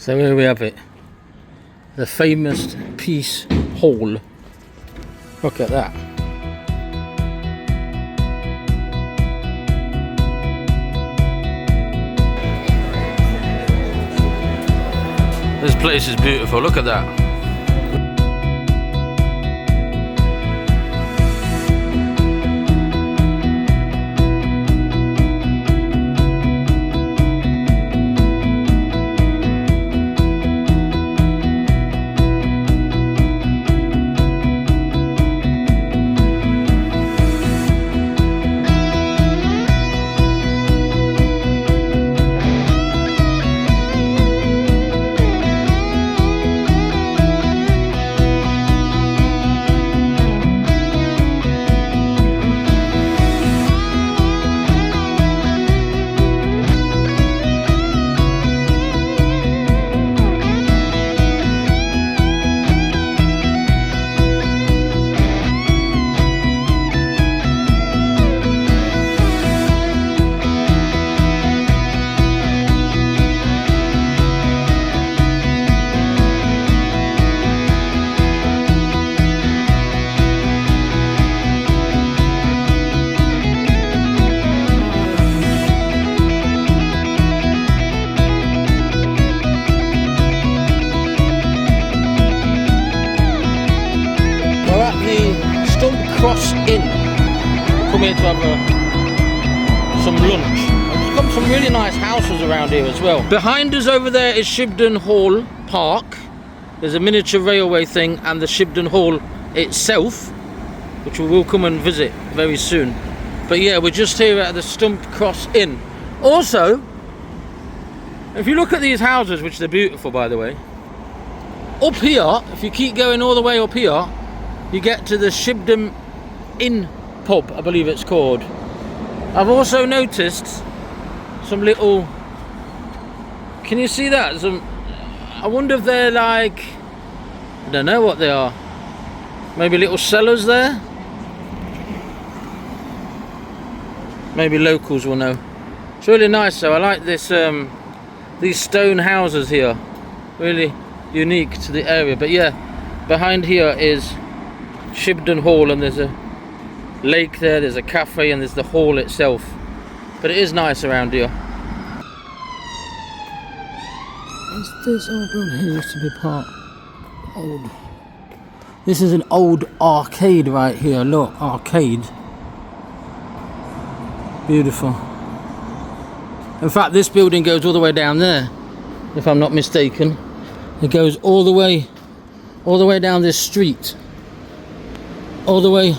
So here we have it, the famous Peace Hall. Look at that. This place is beautiful, look at that. Cross Inn. Come here to have some lunch. There's got some really nice houses around here as well. Behind us over there is Shibden Hall Park. There's a miniature railway thing and the Shibden Hall itself, which we will come and visit very soon. But yeah, we're just here at the Stump Cross Inn. Also, if you look at these houses, which they're beautiful by the way, up here, if you keep going all the way up here, you get to the Shibden Inn pub, I believe it's called. I've also noticed some little, can you see that? I wonder if they're like, I don't know what they are. Maybe little cellars there? Maybe locals will know. It's really nice though. I like this, these stone houses here. Really unique to the area. But yeah, behind here is Shibden Hall, and there's a lake there, there's a cafe, and there's the hall itself. But it is nice around here. What's this old building here? Used to be part old. This is an old arcade right here. Look, arcade. Beautiful. In fact, this building goes all the way down there, if I'm not mistaken. It goes all the way down this street. All the way.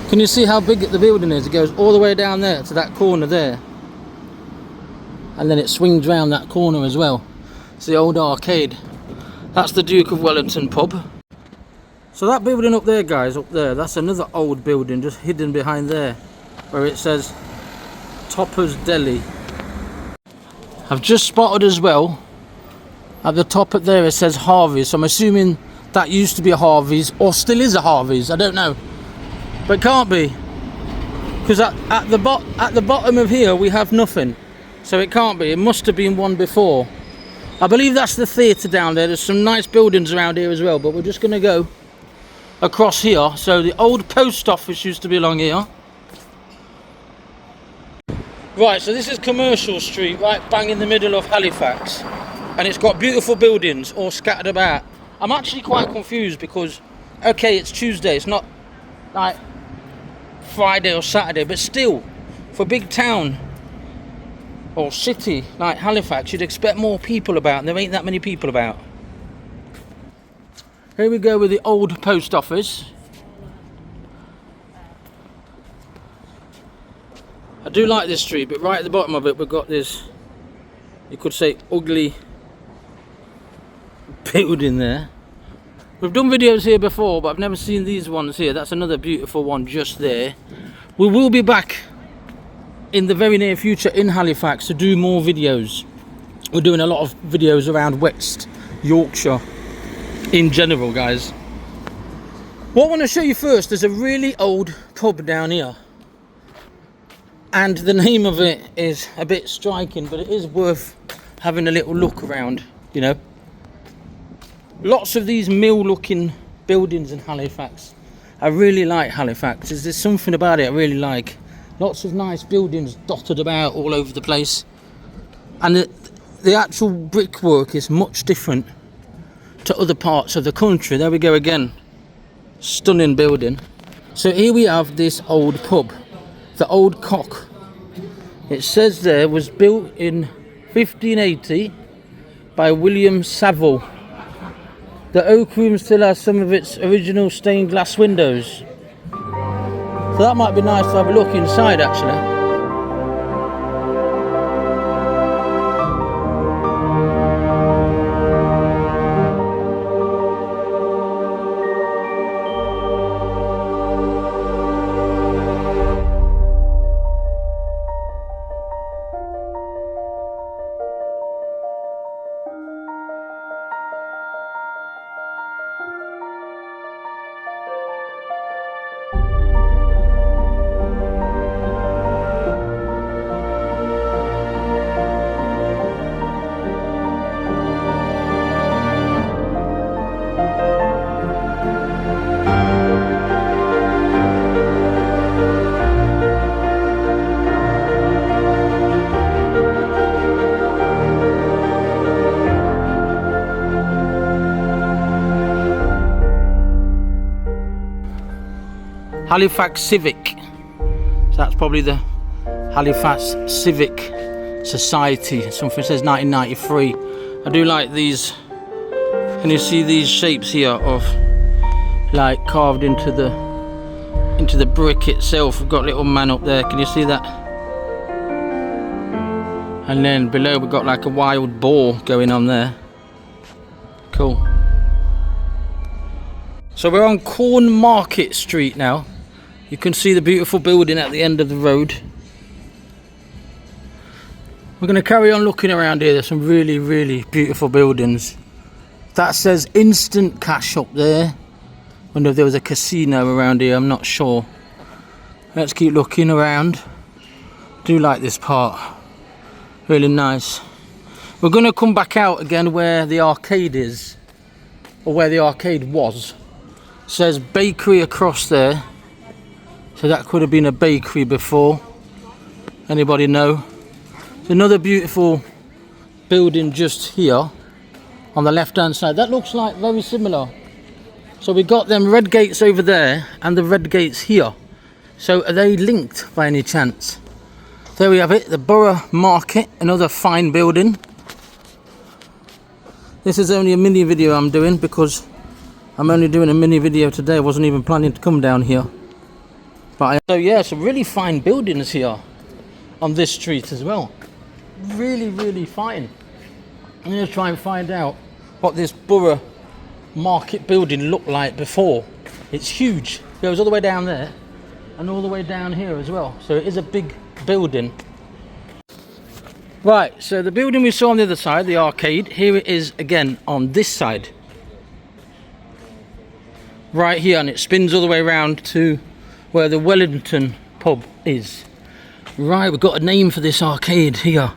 Can you see how big the building is? It goes all the way down there to that corner there, and then it swings round that corner as well. It's the old arcade. That's the Duke of Wellington pub. So that building up there, guys, up there, that's another old building just hidden behind there, where it says Topper's Deli. I've just spotted as well at the top up there it says Harvey's, so I'm assuming that used to be a Harvey's, or still is a Harvey's, I don't know. But it can't be, because at the bottom of here we have nothing, so it can't be. It must have been one before. I believe that's the theatre down there. There's some nice buildings around here as well, but we're just going to go across here. So the old post office used to be along here. Right, so this is Commercial Street, right bang in the middle of Halifax, and it's got beautiful buildings all scattered about. I'm actually quite confused because, okay, it's Tuesday, it's not like Friday or Saturday, but still, for a big town or city like Halifax, you'd expect more people about, and there ain't that many people about. Here we go with the old post office. I do like this street, but right at the bottom of it we've got this, you could say, ugly building there. We've done videos here before, but I've never seen these ones here. That's another beautiful one just there. We will be back in the very near future in Halifax to do more videos. We're doing a lot of videos around West Yorkshire in general, guys. What I want to show you first, there's a really old pub down here, and the name of it is a bit striking, but it is worth having a little look around, you know. Lots of these mill looking buildings in Halifax. I really like Halifax. There's something about it I really like. Lots of nice buildings dotted about all over the place. And the actual brickwork is much different to other parts of the country. There we go again. Stunning building. So here we have this old pub, the Old Cock. It says there was built in 1580 by William Saville. The oak room still has some of its original stained glass windows. So that might be nice to have a look inside actually. Halifax Civic. So that's probably the Halifax Civic Society. Something says 1993. I do like these. Can you see these shapes here of like carved into the brick itself? We've got a little man up there. Can you see that? And then below we've got like a wild boar going on there. Cool. So we're on Corn Market Street now. You can see the beautiful building at the end of the road. We're going to carry on looking around here. There's some really, really beautiful buildings. That says Instant Cash up there. Wonder if there was a casino around here, I'm not sure. Let's keep looking around. Do like this part. Really nice. We're going to come back out again where the arcade is. Or where the arcade was. Says bakery across there. So that could have been a bakery before. Anybody know? Another beautiful building just here on the left hand side. That looks like very similar. So we got them red gates over there and the red gates here. So are they linked by any chance? There we have it, the Borough Market, another fine building. This is only a mini video I'm doing because I'm only doing a mini video today. I wasn't even planning to come down here. So yeah, some really fine buildings here on this street as well. Really, really fine. I'm going to try and find out what this Borough Market building looked like before. It's huge. It goes all the way down there and all the way down here as well. So it is a big building. Right, so the building we saw on the other side, the arcade, here it is again on this side. Right here, and it spins all the way around to where the Wellington pub is. Right, we've got a name for this arcade here.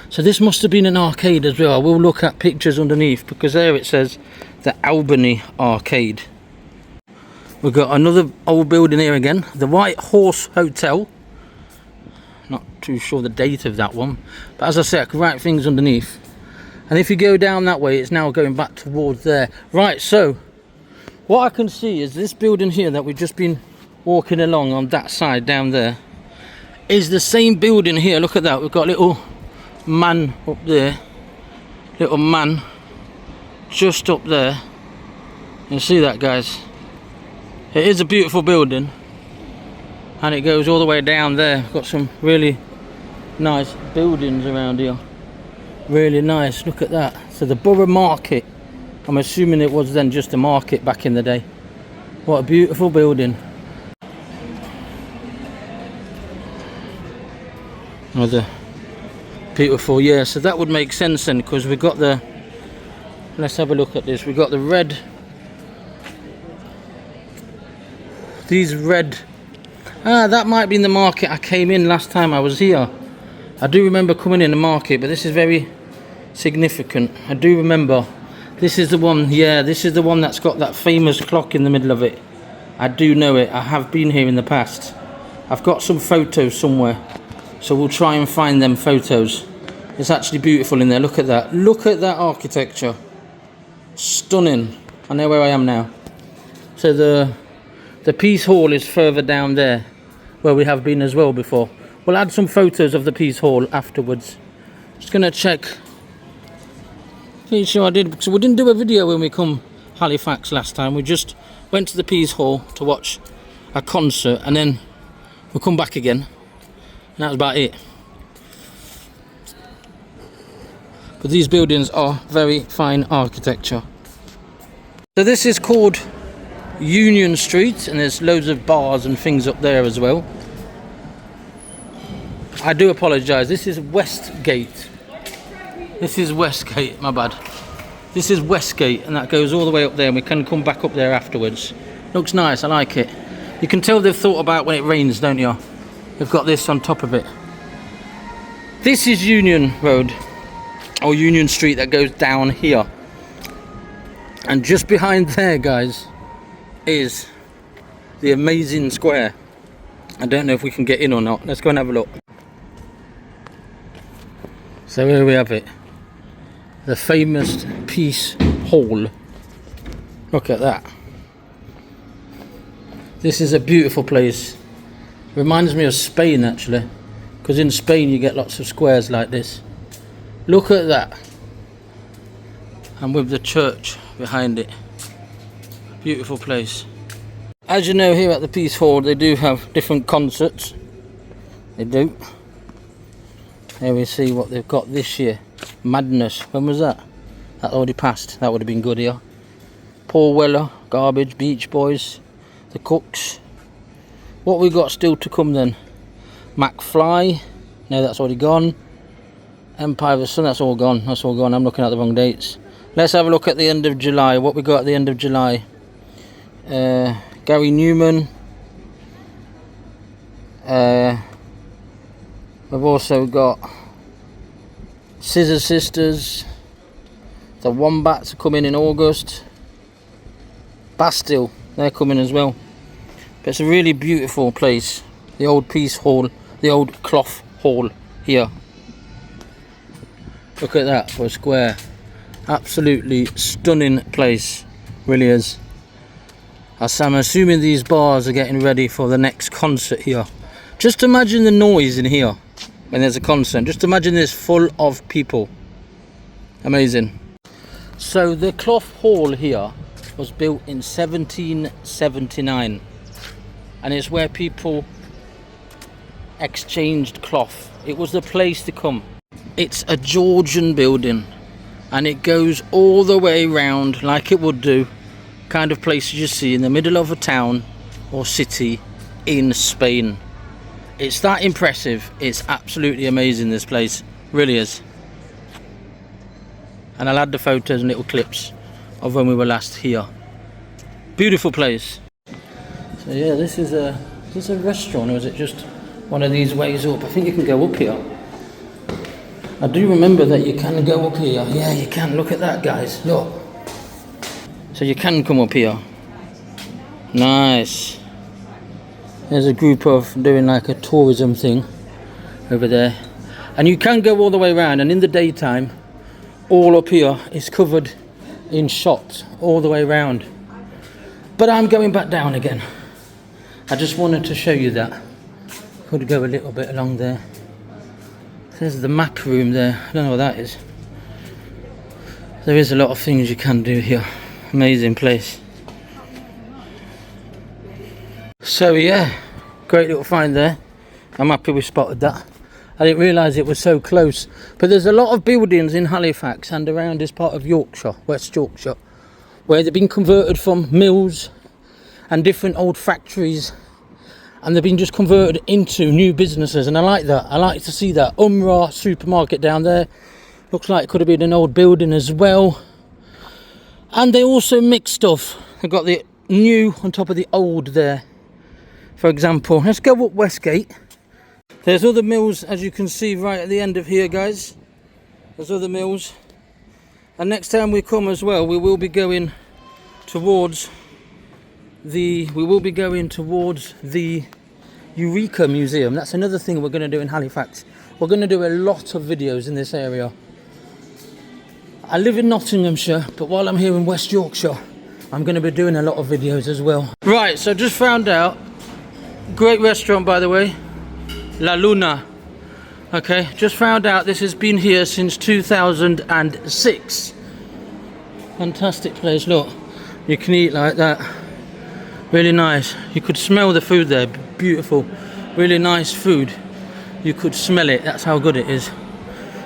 So this must have been an arcade as well. I will look at pictures underneath because there it says the Albany Arcade. We've got another old building here again, the White Horse Hotel. Not too sure the date of that one, but as I said, I can write things underneath. And if you go down that way, it's now going back towards there. Right, so what I can see is this building here that we've just been walking along on that side down there is the same building here. Look at that, we've got a little man up there, little man just up there. You see that, guys? It is a beautiful building and it goes all the way down there. We've got some really nice buildings around here, really nice. Look at that. So the Borough Market, I'm assuming it was then just a market back in the day. What a beautiful building. Another beautiful, yeah, so that would make sense then, because we've got the, let's have a look at this, we've got the red, these red, that might be in the market I came in last time I was here. I do remember coming in the market, but this is very significant. I do remember This is the one, yeah, this is the one that's got that famous clock in the middle of it. I do know it. I have been here in the past. I've got some photos somewhere, so we'll try and find them photos. It's actually beautiful in there. Look at that. Look at that architecture. Stunning. I know where I am now. So the Peace Hall is further down there, where we have been as well before. We'll add some photos of the Peace Hall afterwards. Just gonna check. Pretty sure I did, because we didn't do a video when we come Halifax last time. We just went to the Peace Hall to watch a concert, and then we'll come back again. And that was about it. But these buildings are very fine architecture. So this is called Union Street, and there's loads of bars and things up there as well. I do apologise, this is Westgate. This is Westgate, my bad. This is Westgate, and that goes all the way up there, and we can come back up there afterwards. Looks nice, I like it. You can tell they've thought about when it rains, don't you? They've got this on top of it. This is Union Road, or Union Street, that goes down here. And just behind there, guys, is the amazing square. I don't know if we can get in or not. Let's go and have a look. So here we have it. The famous Peace Hall. Look at that. This is a beautiful place. Reminds me of Spain, actually, because in Spain you get lots of squares like this. Look at that. And with the church behind it. Beautiful place. As you know, here at the Peace Hall they do have different concerts. They do. Here we see what they've got this year. Madness. When was that? That already passed. That would have been good here. Paul Weller, Garbage, Beach Boys, The Cooks. What we got still to come then? McFly. No, that's already gone. Empire of the Sun. That's all gone. That's all gone. I'm looking at the wrong dates. Let's have a look at the end of July. What we got at the end of July? Gary Newman. We've also got Scissor Sisters. The Wombats are coming in August. Bastille, they're coming as well. But it's a really beautiful place. The old Peace Hall, the old Cloth Hall here. Look at that for a square. Absolutely stunning place, really is. As I'm assuming these bars are getting ready for the next concert here. Just imagine the noise in here when there's a concert. Just imagine this full of people. Amazing. So the Cloth Hall here was built in 1779, and it's where people exchanged cloth. It was the place to come. It's a Georgian building, and it goes all the way round like it would do. Kind of places you see in the middle of a town or city in Spain. It's that impressive. It's absolutely amazing, this place. Really is. And I'll add the photos and little clips of when we were last here. Beautiful place. So yeah, is this a restaurant, or is it just one of these ways up? I think you can go up here. I do remember that you can go up here. Yeah, you can. Look at that, guys. Look. So you can come up here. Nice. There's a group of doing like a tourism thing over there. And you can go all the way around, and in the daytime, all up here is covered in shops all the way around. But I'm going back down again. I just wanted to show you that. Could go a little bit along there. There's the map room there. I don't know what that is. There is a lot of things you can do here. Amazing place. So yeah, great little find there. I'm happy we spotted that. I didn't realise it was so close. But there's a lot of buildings in Halifax and around this part of Yorkshire, West Yorkshire, where they've been converted from mills and different old factories, and they've been just converted into new businesses, and I like that. I like to see that. Umrah supermarket down there. Looks like it could have been an old building as well. And they also mix stuff. They've got the new on top of the old there. For example, let's go up Westgate. There's other mills, as you can see right at the end of here, guys. There's other mills. And next time we come as well, we will be going towards the Eureka Museum. That's another thing we're going to do in Halifax. We're going to do a lot of videos in this area. I live in Nottinghamshire, but while I'm here in West Yorkshire, I'm going to be doing a lot of videos as well. Right, so just found out, great restaurant by the way, La Luna. Okay, just found out this has been here since 2006. Fantastic place, look. You can eat like that. Really nice. You could smell the food there, beautiful. Really nice food. You could smell it, that's how good it is.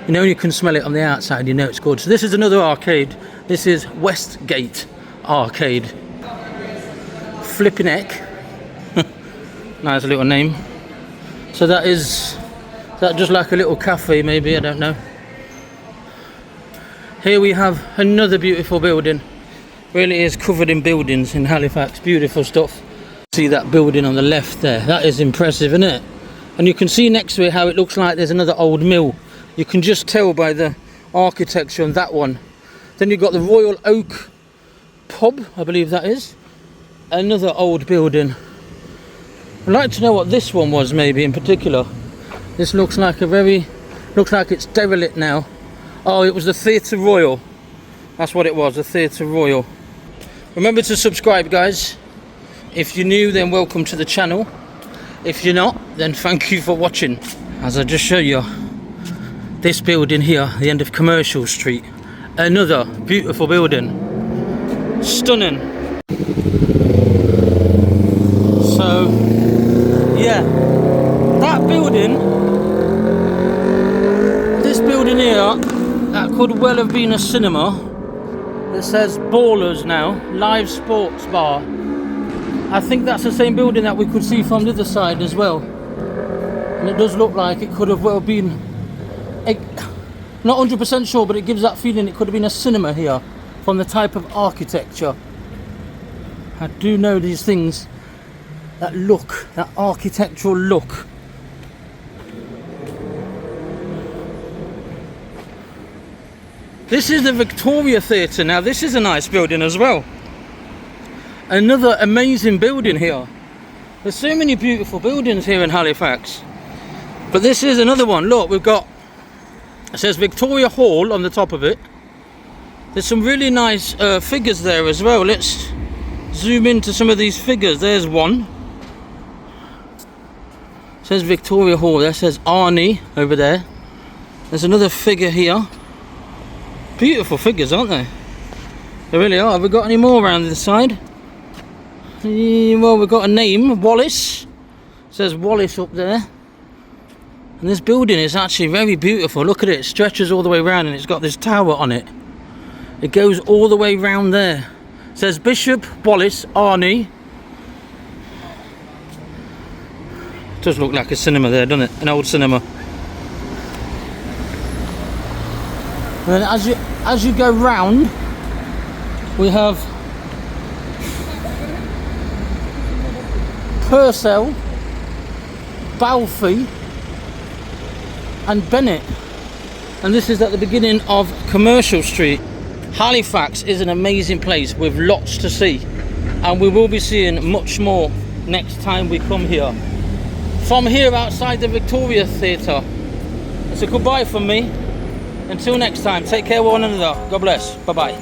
You know, you can smell it on the outside, you know it's good. So this is another arcade. This is Westgate Arcade. Flipping heck. Nice little name. So that is that just like a little cafe maybe, I don't know. Here we have another beautiful building. Really is covered in buildings in Halifax, beautiful stuff. See that building on the left there, that is impressive, isn't it? And you can see next to it how it looks like there's another old mill. You can just tell by the architecture on that one. Then you've got the Royal Oak Pub, I believe that is. Another old building. I'd like to know what this one was maybe in particular. This looks like looks like it's derelict now. Oh, it was the Theatre Royal. That's what it was, the Theatre Royal. Remember to subscribe, guys. If you're new, then welcome to the channel. If you're not, then thank you for watching. As I just show you, this building here, the end of Commercial Street. Another beautiful building. Stunning. So, yeah, that building, this building here, that could well have been a cinema. It says Ballers now, live sports bar. I think that's the same building that we could see from the other side as well. And it does look like it could have well been, not 100% sure, but it gives that feeling it could have been a cinema here from the type of architecture. I do know these things, that look, that architectural look. This is the Victoria Theatre now. This is a nice building as well. Another amazing building here. There's so many beautiful buildings here in Halifax. But this is another one. Look, we've got, it says Victoria Hall on the top of it. There's some really nice figures there as well. Let's zoom into some of these figures. There's one. It says Victoria Hall. There says Arnie over there. There's another figure here. Beautiful figures, aren't they? They really are. Have we got any more around this side? Well, we've got a name, Wallace. It says Wallace up there. And this building is actually very beautiful. Look at it. It stretches all the way around and it's got this tower on it. It goes all the way round there. It says Bishop Wallace Arnie. It does look like a cinema there, doesn't it? An old cinema. And then as you go round, we have Purcell, Balfe and Bennett. And this is at the beginning of Commercial Street. Halifax is an amazing place with lots to see. And we will be seeing much more next time we come here. From here outside the Victoria Theatre, it's a goodbye from me. Until next time, take care of one another. God bless. Bye-bye.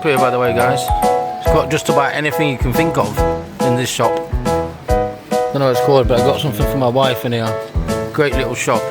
here, by the way, guys. It's got just about anything you can think of in this shop. Don't know what it's called, but I got something for my wife in here. Great little shop.